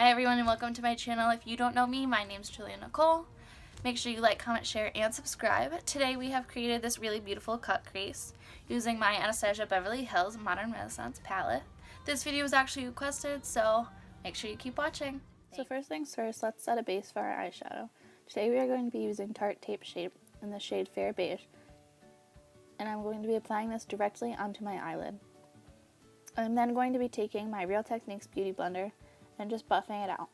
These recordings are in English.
Hi everyone and welcome to my channel. If you don't know me, my name's Julia Nicole. Make sure you like, comment, share, and subscribe. Today we have created this really beautiful cut crease using my Anastasia Beverly Hills Modern Renaissance palette. This video was actually requested, so make sure you keep watching. So first things first, let's set a base for our eyeshadow. Today we are going to be using Tarte Shape in the shade Fair Beige, and I'm going to be applying this directly onto my eyelid. I'm then going to be taking my Real Techniques Beauty Blender and just buffing it out.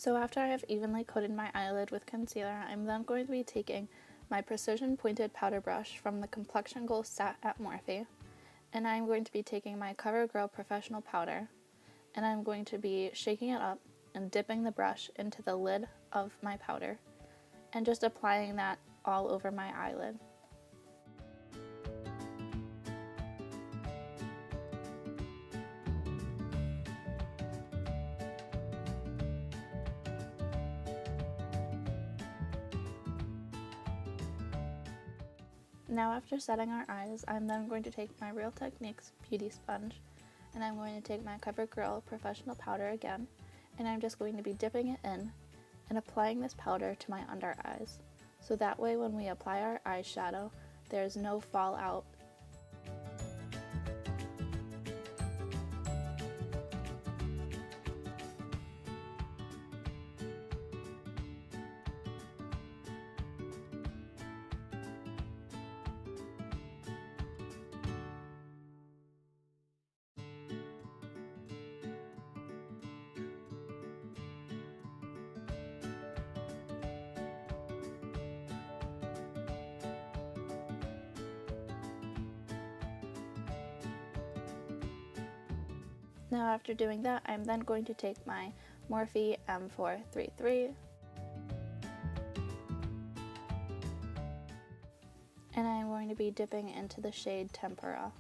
So after I have evenly coated my eyelid with concealer, I'm then going to be taking my precision pointed powder brush from the Complexion Glow set at Morphe, and I'm going to be taking my CoverGirl Professional Powder, and I'm going to be shaking it up and dipping the brush into the lid of my powder, and just applying that all over my eyelid. Now after setting our eyes, I'm then going to take my Real Techniques Beauty Sponge, and I'm going to take my CoverGirl Professional Powder again, and I'm just going to be dipping it in and applying this powder to my under eyes. So that way when we apply our eyeshadow, there's no fallout. Now after doing that, I'm then going to take my Morphe M433 and I'm going to be dipping into the shade Tempera.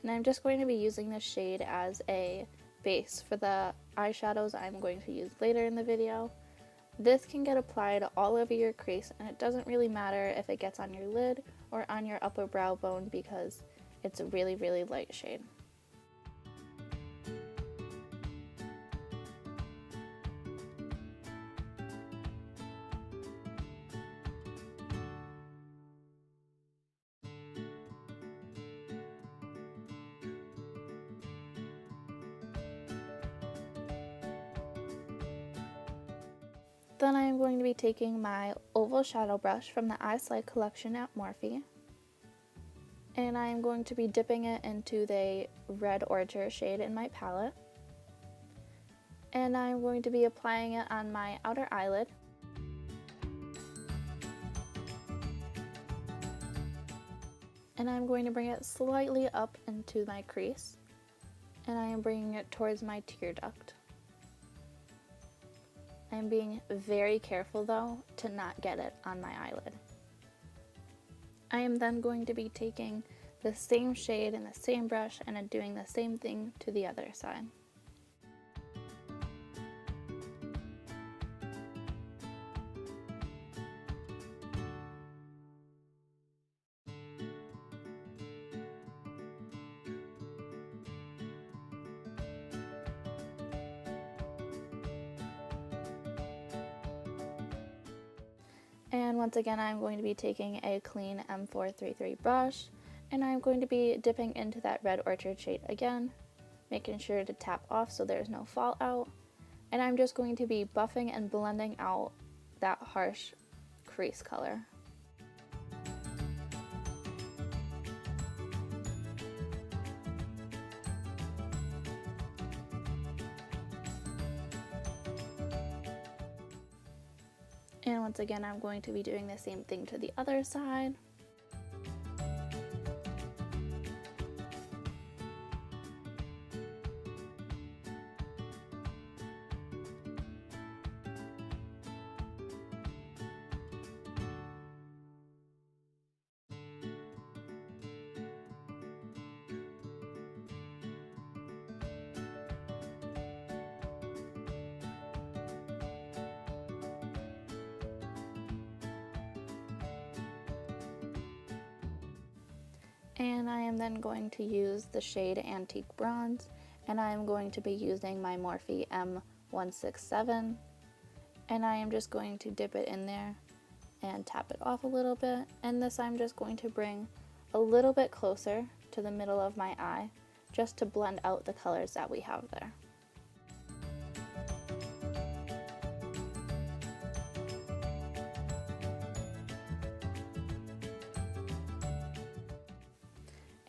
And I'm just going to be using this shade as a base for the eyeshadows I'm going to use later in the video. This can get applied all over your crease, and it doesn't really matter if it gets on your lid or on your upper brow bone because it's a really, really light shade. Then I am going to be taking my oval shadow brush from the Eye Slide collection at Morphe, and I am going to be dipping it into the Red Orchard shade in my palette, and I'm going to be applying it on my outer eyelid, and I'm going to bring it slightly up into my crease, and I am bringing it towards my tear duct. I'm being very careful though to not get it on my eyelid. I am then going to be taking the same shade and the same brush and doing the same thing to the other side. And once again, I'm going to be taking a clean M433 brush, and I'm going to be dipping into that Red Orchard shade again, making sure to tap off so there's no fallout. And I'm just going to be buffing and blending out that harsh crease color. And once again, I'm going to be doing the same thing to the other side. And I am then going to use the shade Antique Bronze, and I am going to be using my Morphe M167, and I am just going to dip it in there and tap it off a little bit, and this I'm just going to bring a little bit closer to the middle of my eye just to blend out the colors that we have there.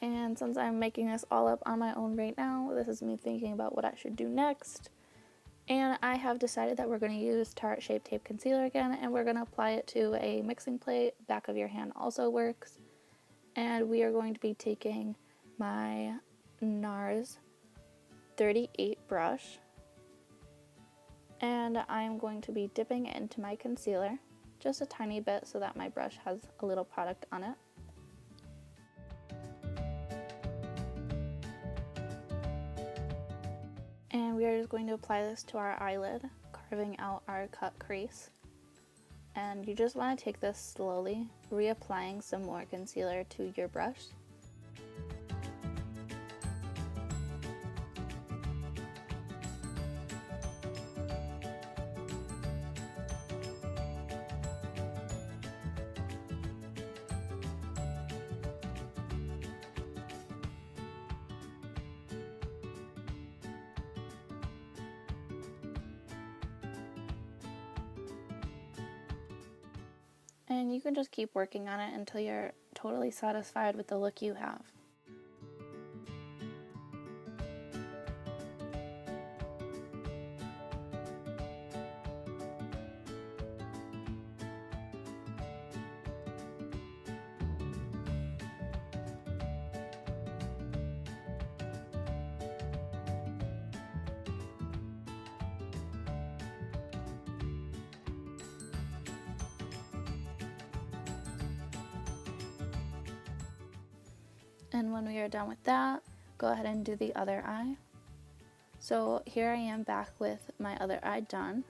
And since I'm making this all up on my own right now, this is me thinking about what I should do next. And I have decided that we're going to use Tarte Shape Tape Concealer again, and we're going to apply it to a mixing plate. Back of your hand also works. And we are going to be taking my NARS 38 brush, and I'm going to be dipping it into my concealer just a tiny bit so that my brush has a little product on it. And we are just going to apply this to our eyelid, carving out our cut crease. And you just want to take this slowly, reapplying some more concealer to your brush. And you can just keep working on it until you're totally satisfied with the look you have. And when we are done with that, go ahead and do the other eye. So here I am back with my other eye done,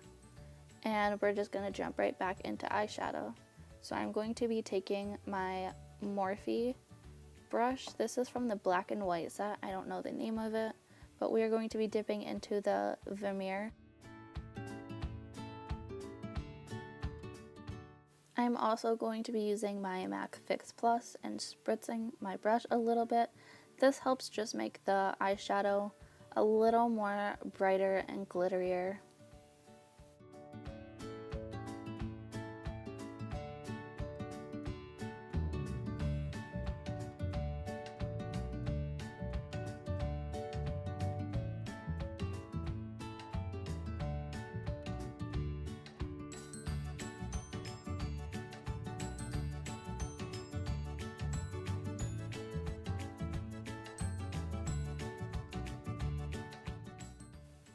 and we're just going to jump right back into eyeshadow. So I'm going to be taking my Morphe brush. This is from the black and white set. I don't know the name of it, but we are going to be dipping into the Vermeer. I'm also going to be using my MAC Fix Plus and spritzing my brush a little bit. This helps just make the eyeshadow a little more brighter and glitterier.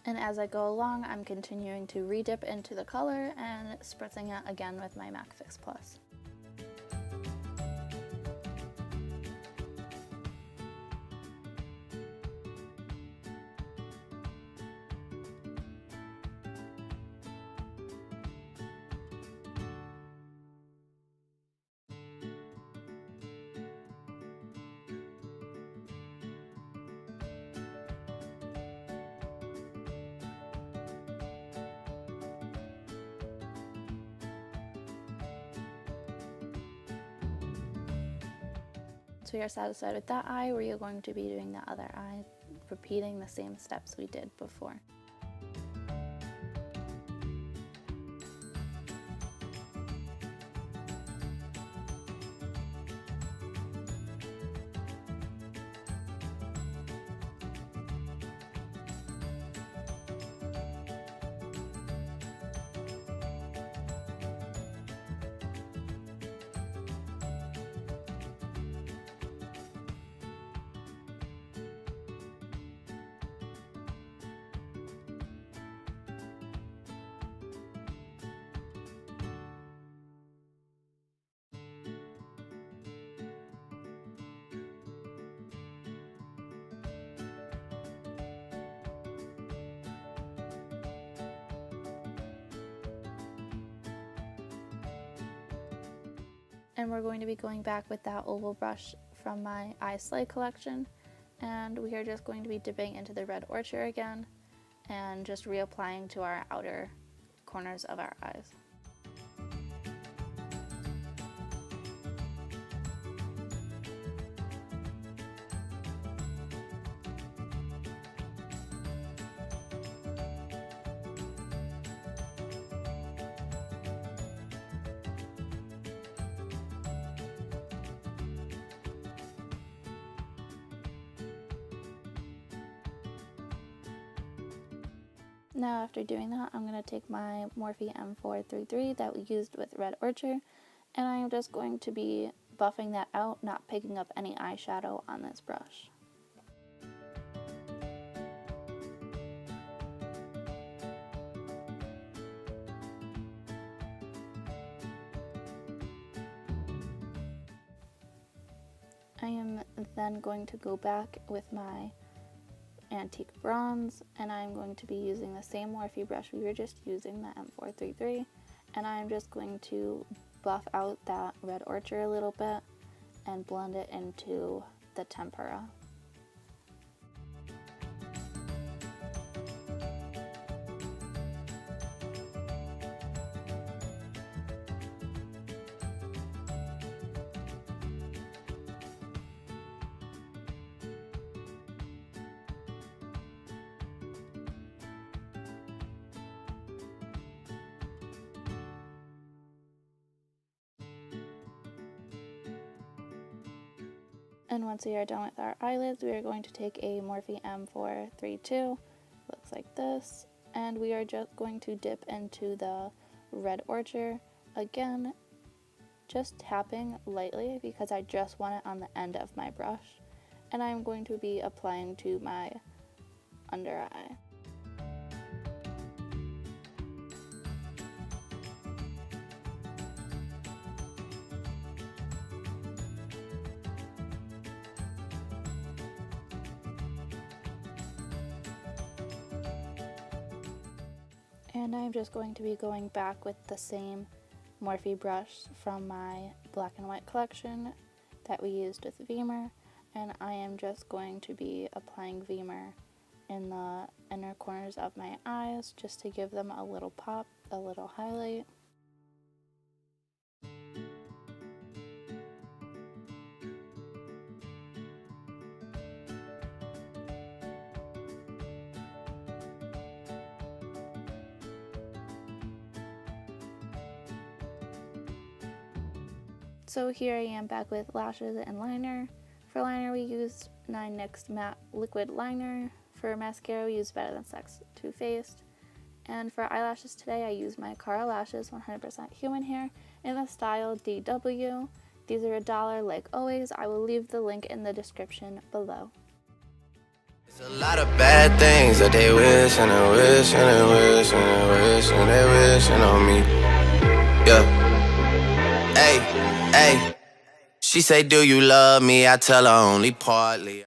And as I go along, I'm continuing to re-dip into the color and spritzing it again with my MAC Fix Plus. So you're satisfied with that eye, or you're going to be doing the other eye, repeating the same steps we did before. And we're going to be going back with that oval brush from my Eye Slay collection. And we are just going to be dipping into the red Ochre again and just reapplying to our outer corners of our eyes. Now after doing that, I'm going to take my Morphe M433 that we used with red Ochre, and I'm just going to be buffing that out, not picking up any eyeshadow on this brush. I am then going to go back with my antique bronze, and I'm going to be using the same Morphe brush we were just using, the M433, and I'm just going to buff out that red Ochre a little bit and blend it into the Tempera. And once we are done with our eyelids, we are going to take a Morphe M432, looks like this, and we are just going to dip into the red Ochre, again, just tapping lightly because I just want it on the end of my brush, and I'm going to be applying to my under eye. And I'm just going to be going back with the same Morphe brush from my black and white collection that we used with Veemer, and I am just going to be applying Veemer in the inner corners of my eyes just to give them a little pop, a little highlight. So here I am back with lashes and liner. For liner we used 9 NYX Matte Liquid Liner. For mascara we used Better Than Sex Too Faced. And for eyelashes today I used my Cara Lashes 100% human hair in the style DW. These are $1 like always. I will leave the link in the description below. There's a lot of bad things that they wish and they wish and they wish and they wish and they wishing on me. Yeah. Hey, hey. She say, do you love me? I tell her only partly.